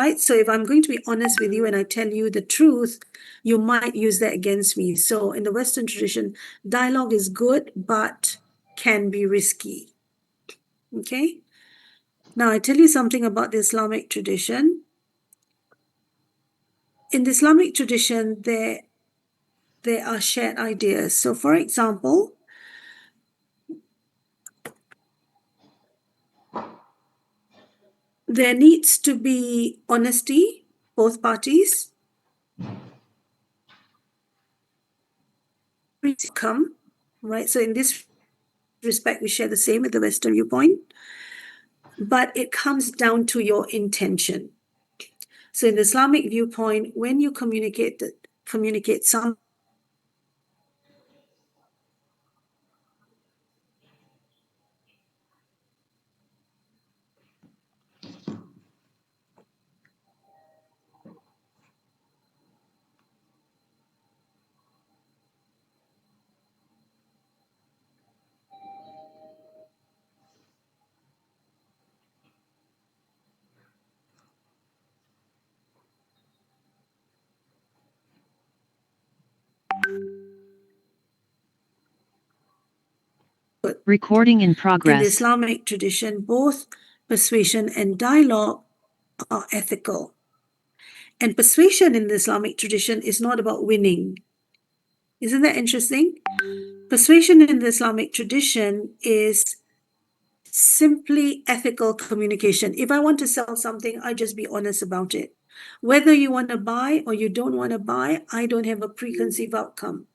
right? So if I'm going to be honest with you and I tell you the truth, you might use that against me. So in the Western tradition, dialogue is good, but can be risky. Okay? Now, I tell you something about the Islamic tradition. In the Islamic tradition, there are shared ideas. So, for example, there needs to be honesty, both parties. Come, right? So in this respect, we share the same with the Western viewpoint, but it comes down to your intention. So in the Islamic viewpoint, when you communicate some Recording in in the progress. Islamic tradition, both persuasion and dialogue are ethical. And persuasion in the Islamic tradition is not about winning. Isn't that interesting? Persuasion in the Islamic tradition is simply ethical communication. If I want to sell something, I just be honest about it. Whether you want to buy or you don't want to buy, I don't have a preconceived outcome.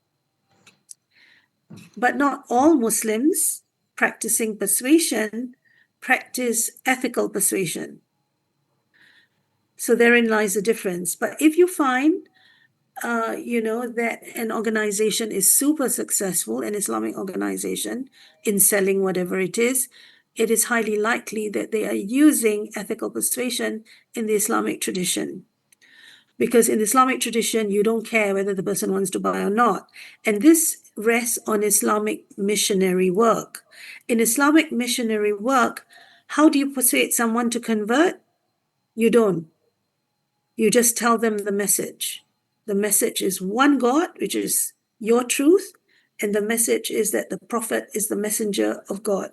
But not all Muslims practicing persuasion practice ethical persuasion. So therein lies the difference. But if you find that an organization is super successful, an Islamic organization, in selling whatever it is highly likely that they are using ethical persuasion in the Islamic tradition. Because in the Islamic tradition, you don't care whether the person wants to buy or not. And this rests on Islamic missionary work. In Islamic missionary work, how do you persuade someone to convert? You don't. You just tell them the message. The message is one God, which is your truth, and the message is that the Prophet is the messenger of God.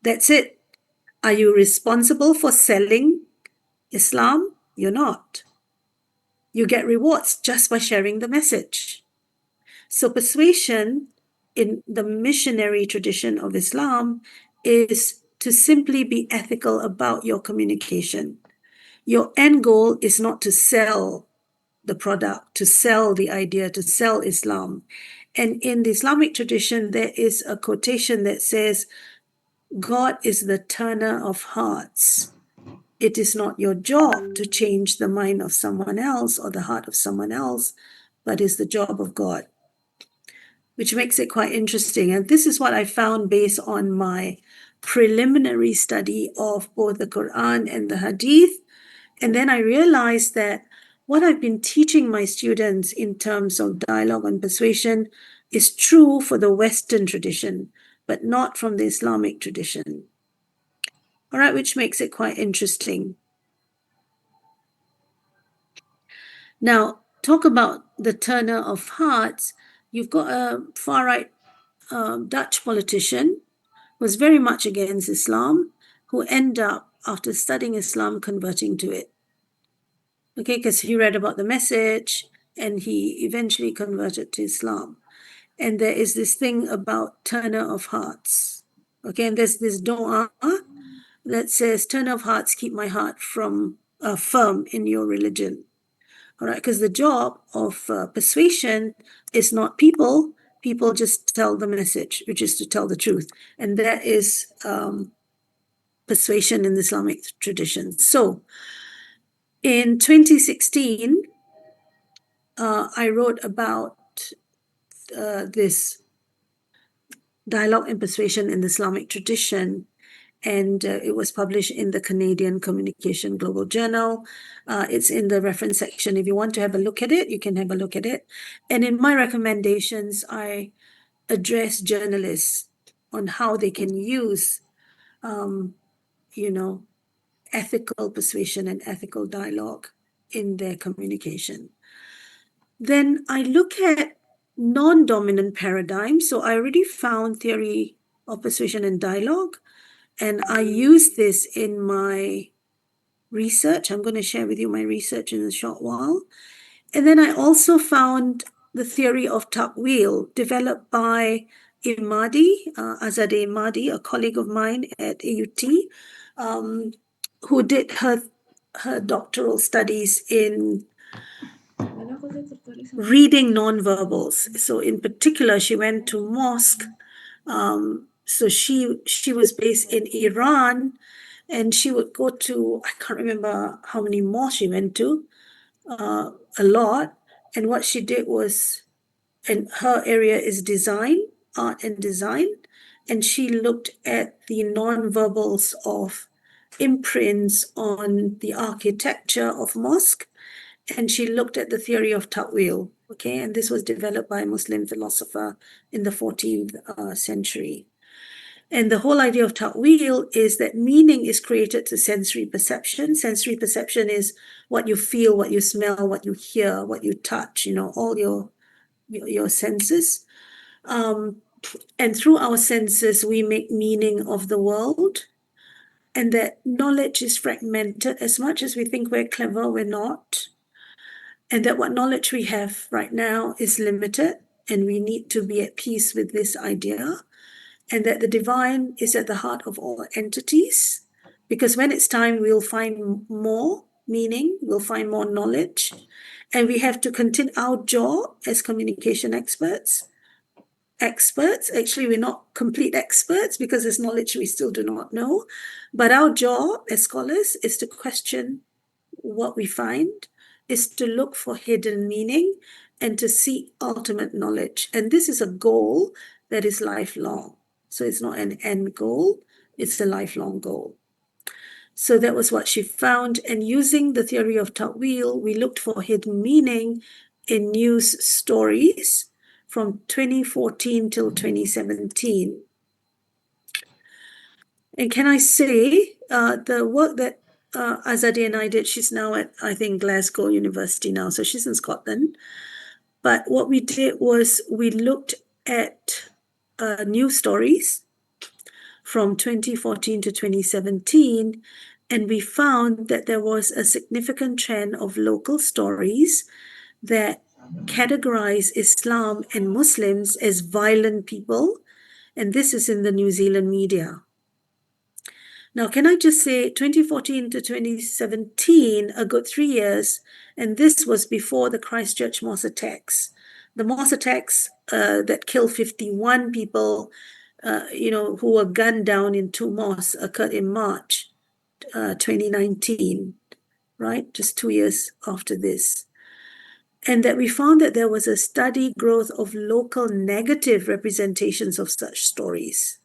That's it. Are you responsible for selling Islam? You're not. You get rewards just by sharing the message. So persuasion in the missionary tradition of Islam is to simply be ethical about your communication. Your end goal is not to sell the product, to sell the idea, to sell Islam. And in the Islamic tradition, there is a quotation that says, God is the turner of hearts. It is not your job to change the mind of someone else or the heart of someone else, but is the job of God, which makes it quite interesting. And this is what I found based on my preliminary study of both the Quran and the Hadith. And then I realized that what I've been teaching my students in terms of dialogue and persuasion is true for the Western tradition, but not from the Islamic tradition. All right, which makes it quite interesting. Now, talk about the turner of hearts. You've got a far-right Dutch politician who was very much against Islam, who ended up, after studying Islam, converting to it. Okay, because he read about the message and he eventually converted to Islam. And there is this thing about turner of hearts. Okay, and there's this dua that says, turner of hearts, keep my heart from firm in your religion. All right, because the job of persuasion is not people. People just tell the message, which is to tell the truth. And that is persuasion in the Islamic tradition. So in 2016, I wrote about this dialogue and persuasion in the Islamic tradition, and it was published in the Canadian Communication Global Journal. It's in the reference section. If you want to have a look at it, you can have a look at it. And in my recommendations, I address journalists on how they can use, ethical persuasion and ethical dialogue in their communication. Then I look at non-dominant paradigms. So I already found theory of persuasion and dialogue, and I use this in my research. I'm going to share with you my research in a short while. And then I also found the theory of Taqweel developed by Imadi, Azadeh Imadi, a colleague of mine at AUT, who did her doctoral studies in reading nonverbals. So in particular, she went to mosque. So she was based in Iran, and she would go to, I can't remember how many mosques she went to, a lot. And what she did was, and her area is design, art and design, and she looked at the nonverbals of imprints on the architecture of mosque, and she looked at the theory of Ta'wil, okay? And this was developed by a Muslim philosopher in the 14th century. And the whole idea of Ta'wil is that meaning is created through sensory perception. Sensory perception is what you feel, what you smell, what you hear, what you touch, all your senses. And through our senses, we make meaning of the world. And that knowledge is fragmented. As much as we think we're clever, we're not. And that what knowledge we have right now is limited, and we need to be at peace with this idea. And that the divine is at the heart of all entities, because when it's time, we'll find more meaning, we'll find more knowledge, and we have to continue our job as communication experts. Actually, we're not complete experts because there's knowledge we still do not know, but our job as scholars is to question what we find, is to look for hidden meaning, and to seek ultimate knowledge. And this is a goal that is lifelong. So it's not an end goal, it's a lifelong goal. So that was what she found. And using the theory of Ta'wil, we looked for hidden meaning in news stories from 2014 till 2017. And can I say, the work that Azadeh and I did, she's now at, I think, Glasgow University now, so she's in Scotland. But what we did was we looked at news stories from 2014 to 2017, and we found that there was a significant trend of local stories that categorize Islam and Muslims as violent people, and this is in the New Zealand media. Now, can I just say 2014 to 2017, a good 3 years, and this was before the Christchurch mosque attacks. The mosque attacks that killed 51 people, who were gunned down in 2 mosques occurred in March 2019, right? Just 2 years after this. And that we found that there was a steady growth of local negative representations of such stories,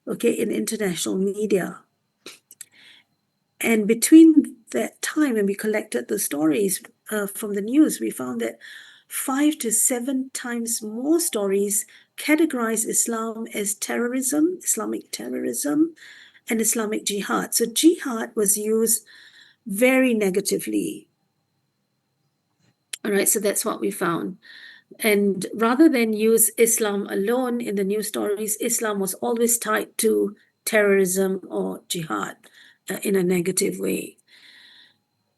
okay, in international media. And between that time when we collected the stories from the news, we found that 5 to 7 times more stories categorize Islam as terrorism, Islamic terrorism, and Islamic jihad. So jihad was used very negatively. All right, so that's what we found. And rather than use Islam alone in the news stories, Islam was always tied to terrorism or jihad in a negative way.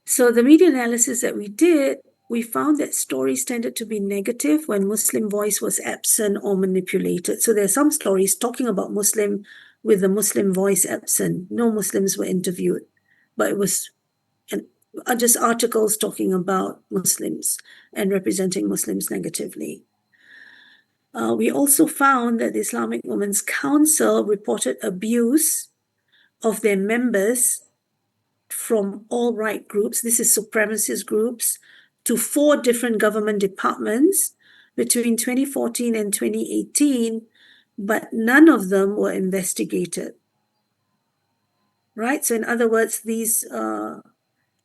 So the media analysis that we did, we found that stories tended to be negative when Muslim voice was absent or manipulated. So there are some stories talking about Muslim with the Muslim voice absent. No Muslims were interviewed, but it was just articles talking about Muslims and representing Muslims negatively. We also found that the Islamic Women's Council reported abuse of their members from alt-right groups, this is supremacist groups, to 4 different government departments between 2014 and 2018, but none of them were investigated. Right? So in other words, these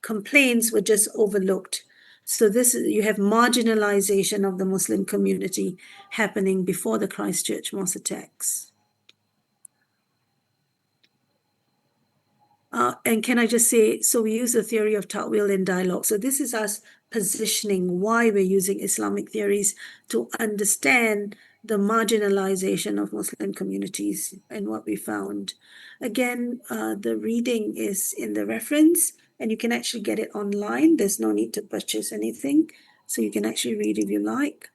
complaints were just overlooked. So you have marginalization of the Muslim community happening before the Christchurch mosque attacks. And can I just say, so we use the theory of ta'wil in dialogue. So this is us positioning why we're using Islamic theories to understand the marginalization of Muslim communities and what we found. Again, the reading is in the reference, and you can actually get it online. There's no need to purchase anything, so you can actually read if you like.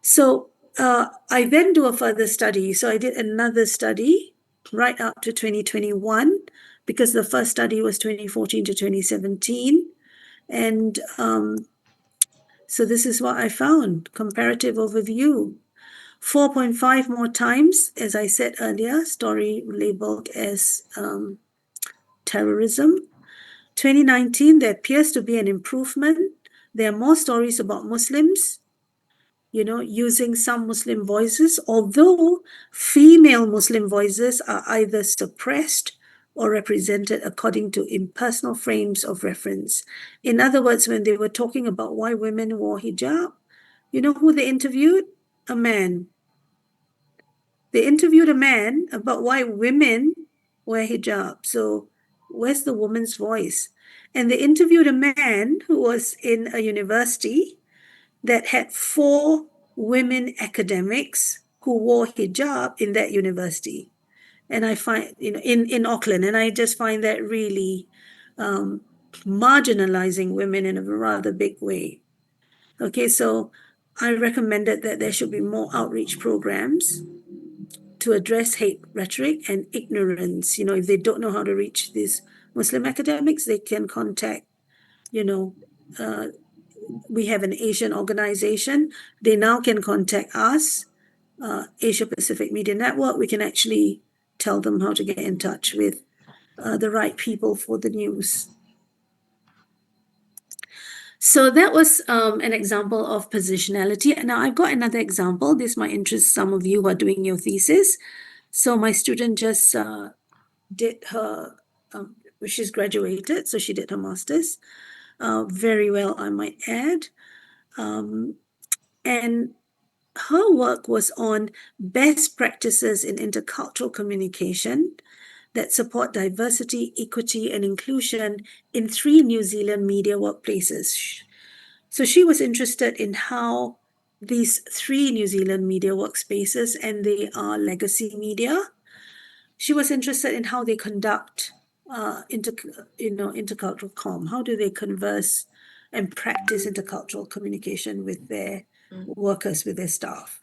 So I then do a further study. So I did another study right up to 2021, because the first study was 2014 to 2017. And so this is what I found, comparative overview. 4.5 more times, as I said earlier, story labeled as terrorism. 2019, there appears to be an improvement. There are more stories about Muslims, using some Muslim voices, although female Muslim voices are either suppressed or represented according to impersonal frames of reference. In other words, when they were talking about why women wore hijab, you know who they interviewed? A man. They interviewed a man about why women wear hijab. So where's the woman's voice? And they interviewed a man who was in a university that had 4 women academics who wore hijab in that university. And I find, in Auckland, and I just find that really marginalizing women in a rather big way. Okay, so I recommended that there should be more outreach programs to address hate rhetoric and ignorance. If they don't know how to reach these Muslim academics, they can contact, we have an Asian organization. They now can contact us, Asia Pacific Media Network. We can actually tell them how to get in touch with the right people for the news. So that was an example of positionality. And now I've got another example. This might interest some of you who are doing your thesis. So my student just did her, she's graduated, so she did her master's. Very well, I might add. And her work was on best practices in intercultural communication that support diversity, equity, and inclusion in 3 New Zealand media workplaces. So she was interested in how these 3 New Zealand media workspaces, and they are legacy media, she was interested in how they conduct intercultural comm. How do they converse and practice intercultural communication with their workers, with their staff?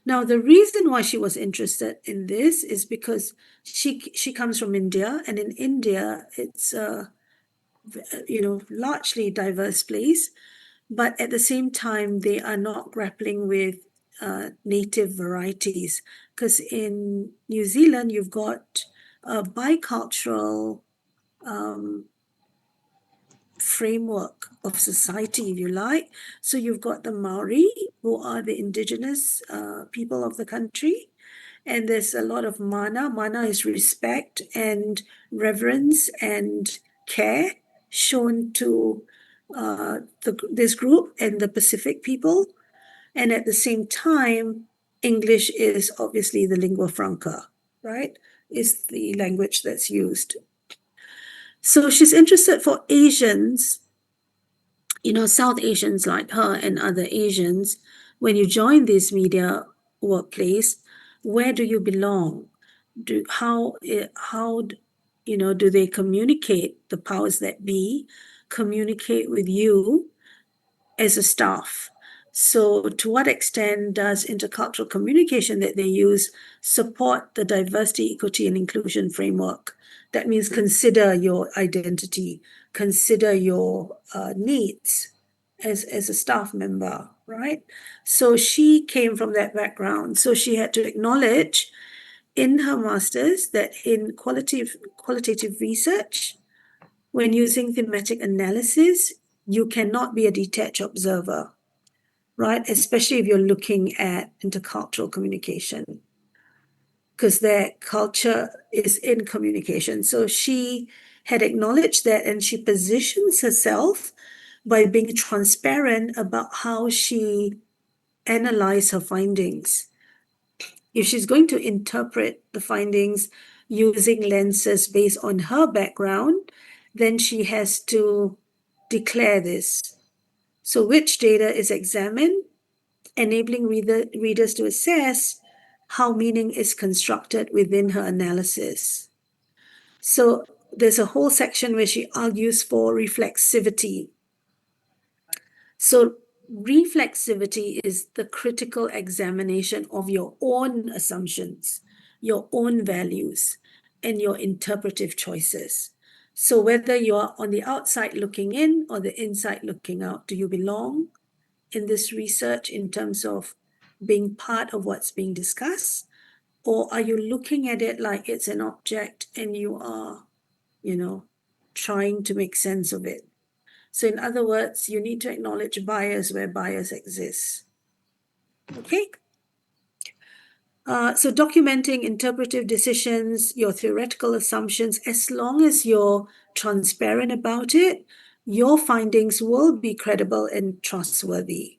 Now, the reason why she was interested in this is because she comes from India, and in India, it's a largely diverse place, but at the same time, they are not grappling with native varieties, because in New Zealand, you've got a bicultural framework of society, if you like. So you've got the Maori, who are the indigenous people of the country, and there's a lot of mana. Mana is respect and reverence and care shown to this group and the Pacific people. And at the same time, English is obviously the lingua franca, right? Is the language that's used. So she's interested for Asians, South Asians like her and other Asians. When you join this media workplace, where do you belong? How do they communicate, the powers that be communicate with you as a staff? So to what extent does intercultural communication that they use support the diversity, equity, and inclusion framework? That means consider your identity, consider your needs as a staff member, right? So she came from that background. So she had to acknowledge in her master's that in qualitative research, when using thematic analysis, you cannot be a detached observer, right? Especially if you're looking at intercultural communication, because their culture is in communication. So she had acknowledged that, and she positions herself by being transparent about how she analyzed her findings. If she's going to interpret the findings using lenses based on her background, then she has to declare this. So which data is examined, enabling readers to assess how meaning is constructed within her analysis. So there's a whole section where she argues for reflexivity. So reflexivity is the critical examination of your own assumptions, your own values, and your interpretive choices. So whether you're on the outside looking in or the inside looking out, do you belong in this research in terms of being part of what's being discussed? Or are you looking at it like it's an object and you are, trying to make sense of it? So in other words, you need to acknowledge bias where bias exists. Okay? So documenting interpretive decisions, your theoretical assumptions, as long as you're transparent about it, your findings will be credible and trustworthy.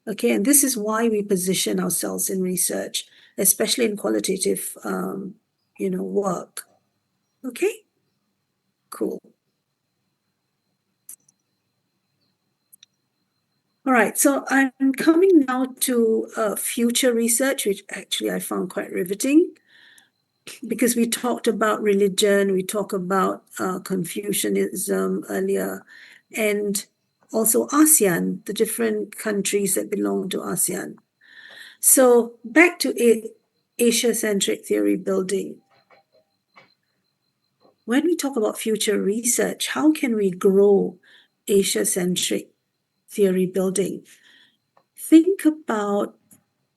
Okay, and this is why we position ourselves in research, especially in qualitative, work. Okay, cool. All right, so I'm coming now to future research, which actually I found quite riveting because we talked about religion, we talked about Confucianism earlier, and also ASEAN, the different countries that belong to ASEAN. So back to Asia-centric theory building. When we talk about future research, how can we grow Asia-centric theory building? Think about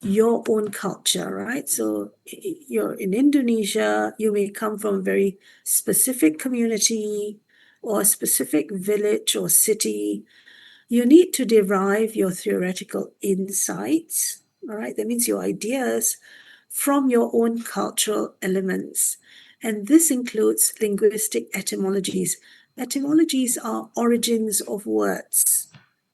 your own culture, right? So you're in Indonesia, you may come from a very specific community or a specific village or city. You need to derive your theoretical insights, all right? That means your ideas from your own cultural elements. And this includes linguistic etymologies. Etymologies are origins of words,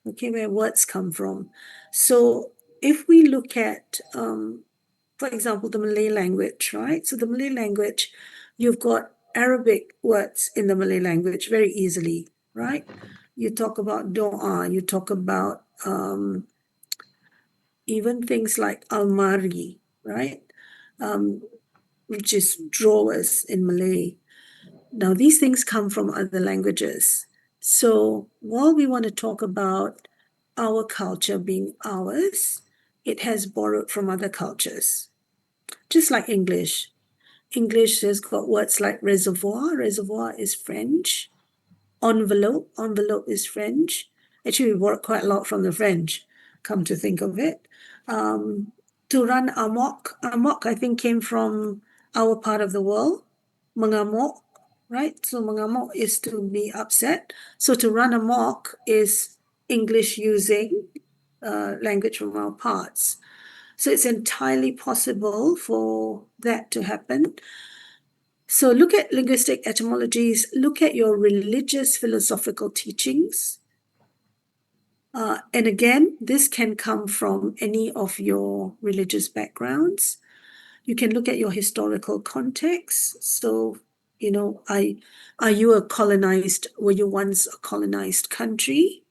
okay, where words come from. So if we look at, for example, the Malay language, right? So the Malay language, you've got Arabic words in the Malay language very easily, right? You talk about doa, you talk about even things like almari, right? Which is drawers in Malay. Now, these things come from other languages. So while we want to talk about our culture being ours, it has borrowed from other cultures. Just like English. English has got words like reservoir. Reservoir is French. Envelope is French. Actually, we borrowed quite a lot from the French, come to think of it. To run amok. Amok, I think, came from our part of the world. Mengamok, right? So mengamok is to be upset. So to run amok is English using language from our parts. So it's entirely possible for that to happen. So look at linguistic etymologies, look at your religious philosophical teachings. And again, this can come from any of your religious backgrounds. You can look at your historical context. So, were you once a colonized country?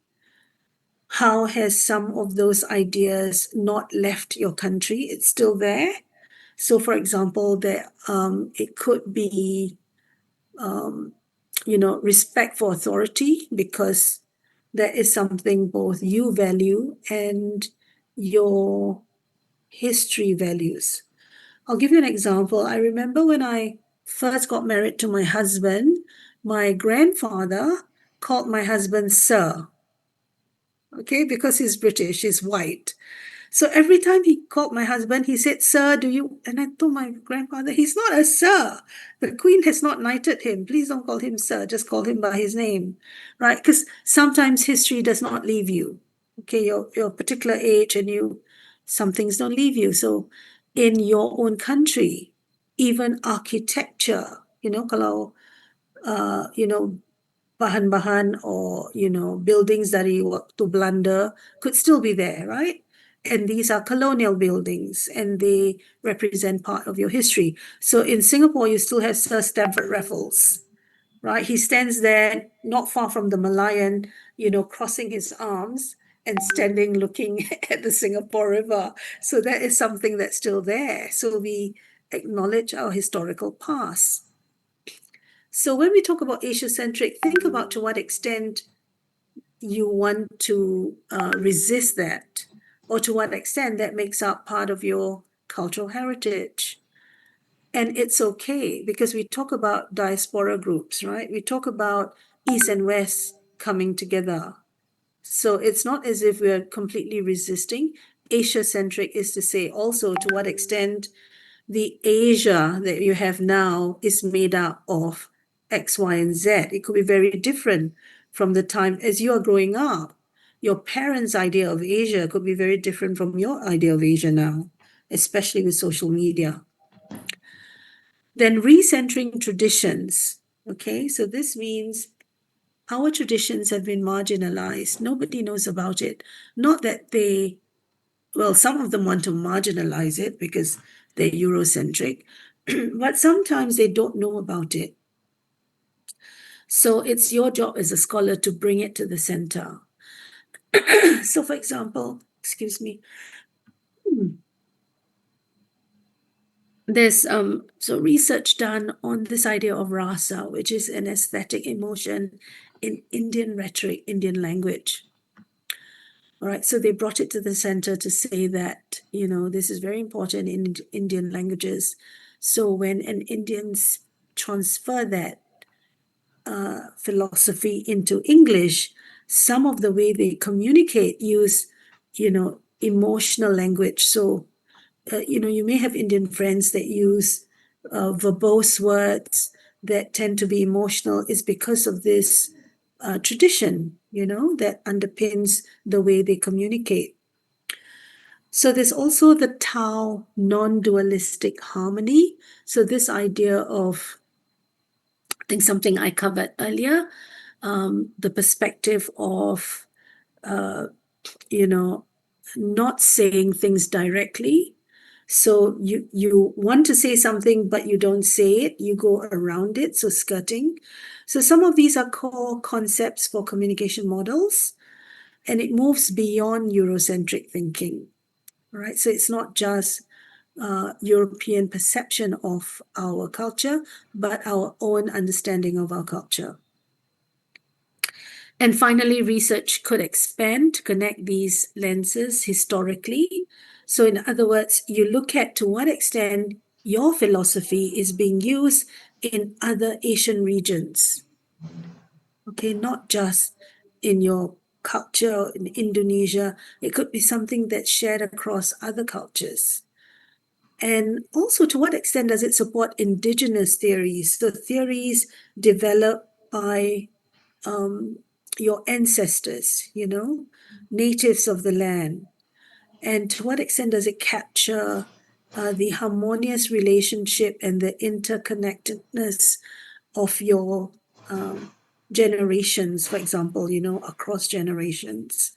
How has some of those ideas not left your country? It's still there. So, for example, it could be, respect for authority, because that is something both you value and your history values. I'll give you an example. I remember when I first got married to my husband, my grandfather called my husband Sir, okay, because he's British, he's white. So every time he called my husband, he said, Sir, do you? And I told my grandfather, he's not a sir. The Queen has not knighted him. Please don't call him sir. Just call him by his name, right? Because sometimes history does not leave you. Okay, your particular age and some things don't leave you. So in your own country, even architecture, kalau, bahan-bahan or, buildings dari waktu Belanda could still be there, right? And these are colonial buildings, and they represent part of your history. So in Singapore, you still have Sir Stamford Raffles, right? He stands there not far from the Malayan, crossing his arms and standing looking at the Singapore River. So that is something that's still there. So we acknowledge our historical past. So when we talk about Asia-centric, think about to what extent you want to resist that, or to what extent that makes up part of your cultural heritage. And it's okay, because we talk about diaspora groups, right? We talk about East and West coming together. So it's not as if we're completely resisting. Asia-centric is to say also to what extent the Asia that you have now is made up of X, Y, and Z. It could be very different from the time as you are growing up. Your parents' idea of Asia could be very different from your idea of Asia now, especially with social media. Then recentering traditions. Okay, so this means our traditions have been marginalized. Nobody knows about it. Not that some of them want to marginalize it because they're Eurocentric, but sometimes they don't know about it. So it's your job as a scholar to bring it to the center. So, for example, excuse me, there's research done on this idea of rasa, which is an aesthetic emotion in Indian rhetoric, Indian language. All right, so they brought it to the center to say that, this is very important in Indian languages. So when an Indians transfer that philosophy into English, some of the way they communicate use, emotional language. So, you may have Indian friends that use verbose words that tend to be emotional. Is because of this tradition, that underpins the way they communicate. So there's also the Tao non-dualistic harmony. So this idea of, I think something I covered earlier, the perspective of, not saying things directly. So you want to say something, but you don't say it. You go around it, so skirting. So some of these are core concepts for communication models, and it moves beyond Eurocentric thinking, right? So it's not just European perception of our culture, but our own understanding of our culture. And finally, research could expand to connect these lenses historically. So in other words, you look at to what extent your philosophy is being used in other Asian regions. Okay, not just in your culture in Indonesia. It could be something that's shared across other cultures. And also, to what extent does it support indigenous theories? So theories developed by your ancestors, natives of the land. And to what extent does it capture the harmonious relationship and the interconnectedness of your generations, for example, across generations?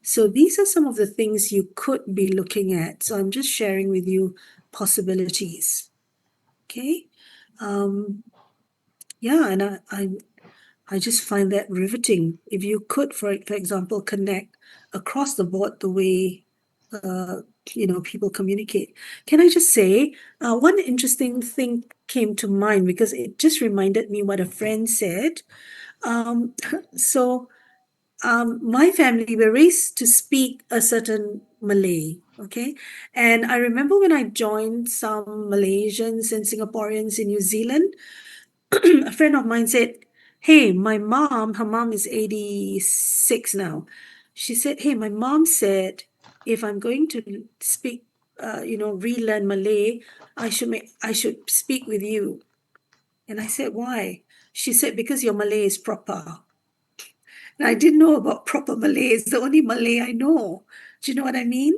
So these are some of the things you could be looking at. So I'm just sharing with you possibilities. Okay. And I just find that riveting. If you could, for example, connect across the board the way people communicate. Can I just say one interesting thing came to mind because it just reminded me what a friend said. So my family were raised to speak a certain Malay, okay? And I remember when I joined some Malaysians and Singaporeans in New Zealand, a friend of mine said, hey, her mom is 86 now. She said, hey, my mom said, if I'm going to speak, relearn Malay, I should speak with you. And I said, why? She said, because your Malay is proper. And I didn't know about proper Malay. It's the only Malay I know. Do you know what I mean?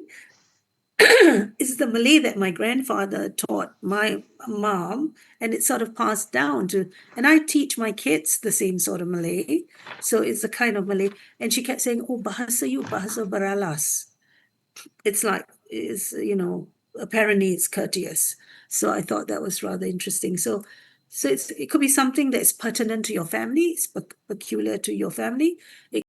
It's the Malay that my grandfather taught my mom, and it's sort of passed down and I teach my kids the same sort of Malay. So it's the kind of Malay. And she kept saying, oh, bahasa you, bahasa beralas. it's like, apparently it's courteous. So I thought that was rather interesting. So it could be something that's pertinent to your family, it's peculiar to your family. It